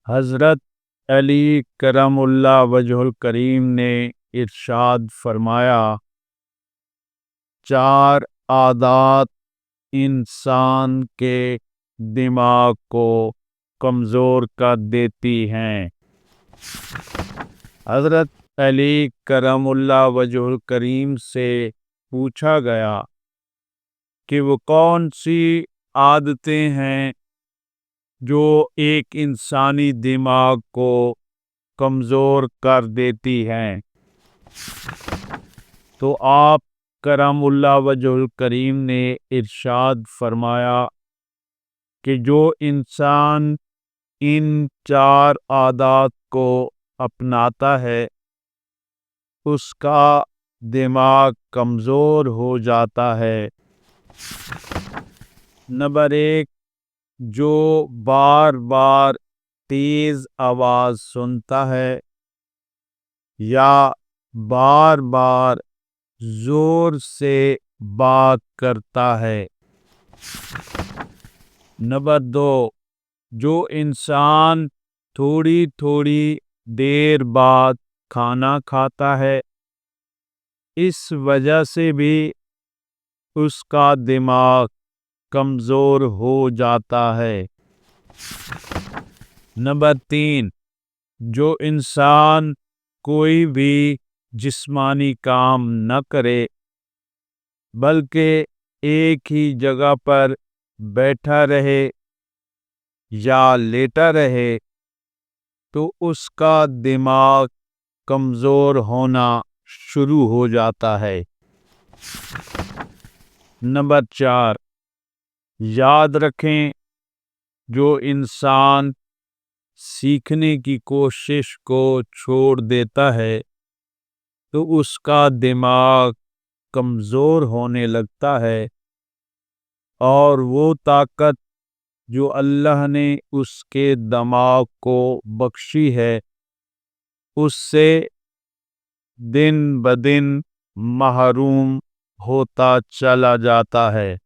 حضرت علی کرم اللہ وجہ الکریم نے ارشاد فرمایا، چار عادات انسان کے دماغ کو کمزور کر دیتی ہیں۔ حضرت علی کرم اللہ وجہ الکریم سے پوچھا گیا کہ وہ کون سی عادتیں ہیں جو ایک انسانی دماغ کو کمزور کر دیتی ہیں، تو آپ کرم اللہ وجہ الکریم نے ارشاد فرمایا کہ جو انسان ان چار عادات کو اپناتا ہے اس کا دماغ کمزور ہو جاتا ہے۔ نمبر 1، جو بار بار تیز آواز سنتا ہے یا بار بار زور سے بات کرتا ہے۔ نمبر 2، جو انسان تھوڑی تھوڑی دیر بعد کھانا کھاتا ہے، اس وجہ سے بھی اس کا دماغ کمزور ہو جاتا ہے۔ نمبر 3، جو انسان کوئی بھی جسمانی کام نہ کرے بلکہ ایک ہی جگہ پر بیٹھا رہے یا لیٹا رہے تو اس کا دماغ کمزور ہونا شروع ہو جاتا ہے۔ نمبر 4، یاد رکھیں، جو انسان سیکھنے کی کوشش کو چھوڑ دیتا ہے تو اس کا دماغ کمزور ہونے لگتا ہے، اور وہ طاقت جو اللہ نے اس کے دماغ کو بخشی ہے اس سے دن بدن محروم ہوتا چلا جاتا ہے۔